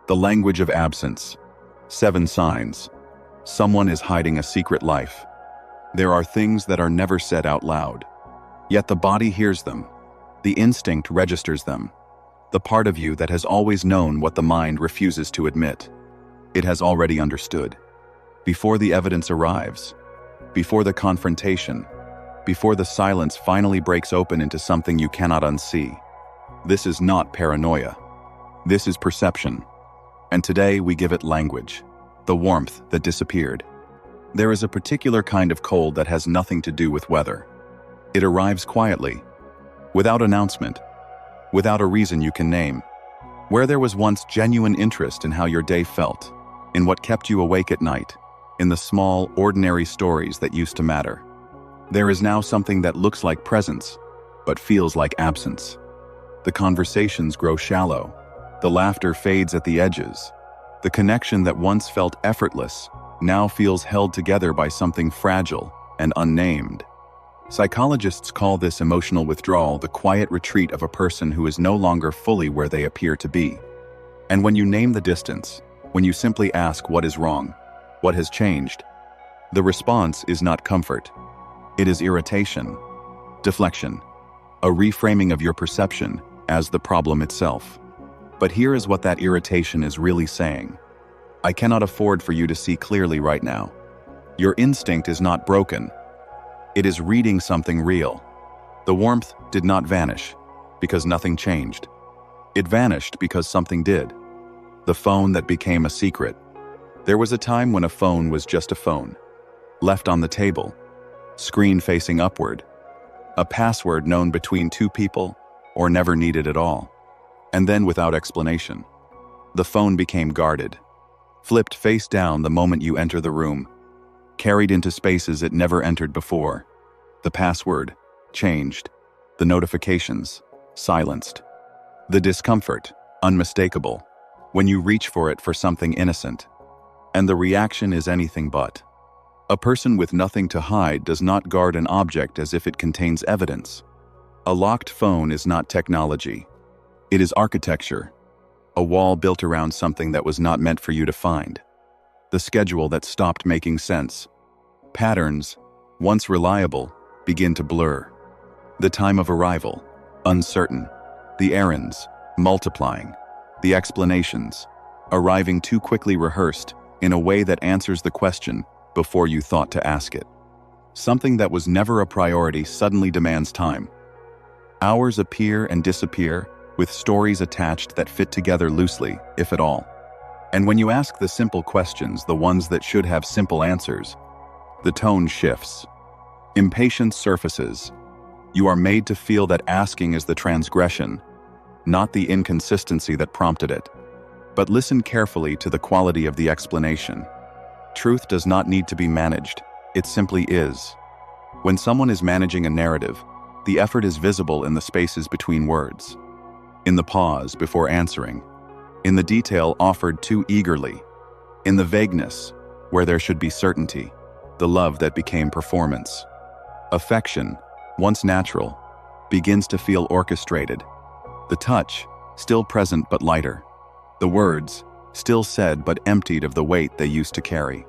The language of absence. 7 signs. Someone is hiding a secret life. There are things that are never said out loud. Yet the body hears them. The instinct registers them. The part of you that has always known what the mind refuses to admit. It has already understood. Before the evidence arrives, before the confrontation, before the silence finally breaks open into something you cannot unsee. This is not paranoia. This is perception. And today we give it language, the warmth that disappeared. There is a particular kind of cold that has nothing to do with weather. It arrives quietly, without announcement, without a reason you can name. Where there was once genuine interest in how your day felt, in what kept you awake at night, in the small, ordinary stories that used to matter. There is now something that looks like presence, but feels like absence. The conversations grow shallow. The laughter fades at the edges. The connection that once felt effortless now feels held together by something fragile and unnamed. Psychologists call this emotional withdrawal the quiet retreat of a person who is no longer fully where they appear to be. And when you name the distance, when you simply ask what is wrong, what has changed, the response is not comfort. It is irritation, deflection, a reframing of your perception as the problem itself. But here is what that irritation is really saying. I cannot afford for you to see clearly right now. Your instinct is not broken. It is reading something real. The warmth did not vanish because nothing changed. It vanished because something did. The phone that became a secret. There was a time when a phone was just a phone, left on the table, screen facing upward, a password known between 2 people or never needed at all. And then without explanation, the phone became guarded, flipped face down the moment you enter the room, carried into spaces it never entered before. The password changed, the notifications silenced, the discomfort unmistakable when you reach for it for something innocent. And the reaction is anything but. A person with nothing to hide does not guard an object as if it contains evidence. A locked phone is not technology. It is architecture, a wall built around something that was not meant for you to find. The schedule that stopped making sense. Patterns, once reliable, begin to blur. The time of arrival, uncertain. The errands, multiplying. The explanations, arriving too quickly rehearsed in a way that answers the question before you thought to ask it. Something that was never a priority suddenly demands time. Hours appear and disappear, with stories attached that fit together loosely, if at all. And when you ask the simple questions, the ones that should have simple answers, the tone shifts. Impatience surfaces. You are made to feel that asking is the transgression, not the inconsistency that prompted it. But listen carefully to the quality of the explanation. Truth does not need to be managed, it simply is. When someone is managing a narrative, the effort is visible in the spaces between words, in the pause before answering, in the detail offered too eagerly, in the vagueness where there should be certainty, the love that became performance. Affection, once natural, begins to feel orchestrated. The touch, still present but lighter. The words, still said but emptied of the weight they used to carry.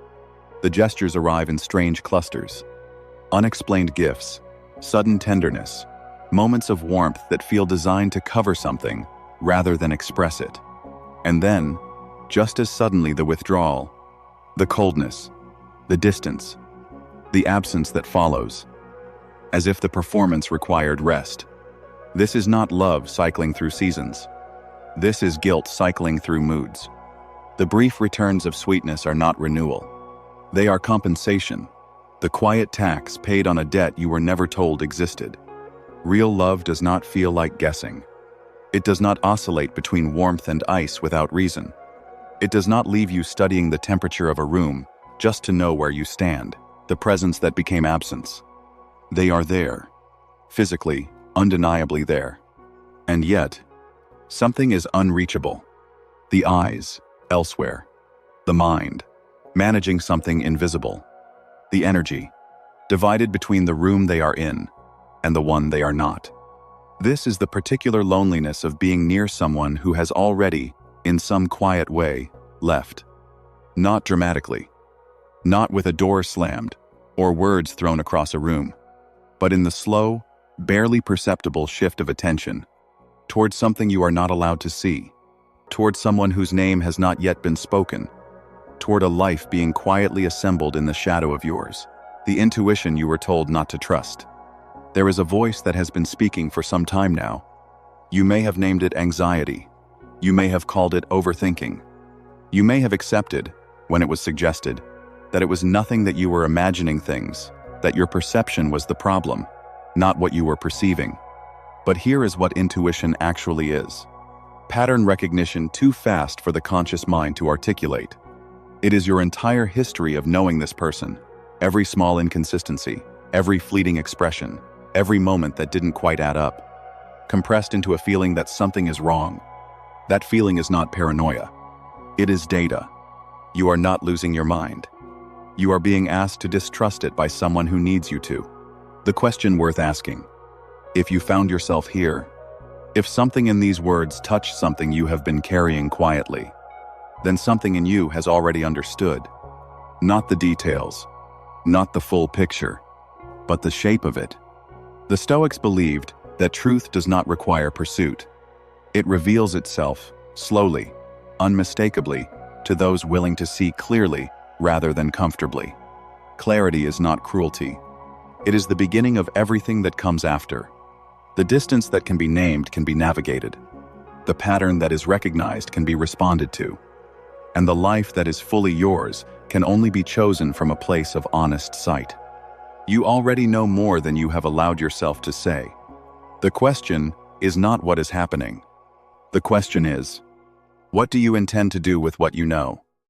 The gestures arrive in strange clusters. Unexplained gifts, sudden tenderness, moments of warmth that feel designed to cover something rather than express it. And then, just as suddenly, the withdrawal, the coldness, the distance, the absence that follows, as if the performance required rest. This is not love cycling through seasons. This is guilt cycling through moods. The brief returns of sweetness are not renewal. They are compensation, the quiet tax paid on a debt you were never told existed. Real love does not feel like guessing. It does not oscillate between warmth and ice without reason. It does not leave you studying the temperature of a room just to know where you stand, the presence that became absence. They are there, physically, undeniably there. And yet, something is unreachable. The eyes, elsewhere. The mind, managing something invisible. The energy, divided between the room they are in and the one they are not. This is the particular loneliness of being near someone who has already, in some quiet way, left. Not dramatically. Not with a door slammed or words thrown across a room, but in the slow, barely perceptible shift of attention towards something you are not allowed to see, toward someone whose name has not yet been spoken, toward a life being quietly assembled in the shadow of yours, the intuition you were told not to trust. There is a voice that has been speaking for some time now. You may have named it anxiety. You may have called it overthinking. You may have accepted, when it was suggested, that it was nothing, that you were imagining things, that your perception was the problem, not what you were perceiving. But here is what intuition actually is. Pattern recognition too fast for the conscious mind to articulate. It is your entire history of knowing this person, every small inconsistency, every fleeting expression, every moment that didn't quite add up, compressed into a feeling that something is wrong. That feeling is not paranoia. It is data. You are not losing your mind. You are being asked to distrust it by someone who needs you to. The question worth asking: if you found yourself here, if something in these words touched something you have been carrying quietly, then something in you has already understood. Not the details, not the full picture, but the shape of it. The Stoics believed that truth does not require pursuit. It reveals itself, slowly, unmistakably, to those willing to see clearly rather than comfortably. Clarity is not cruelty. It is the beginning of everything that comes after. The distance that can be named can be navigated. The pattern that is recognized can be responded to. And the life that is fully yours can only be chosen from a place of honest sight. You already know more than you have allowed yourself to say. The question is not what is happening. The question is, what do you intend to do with what you know?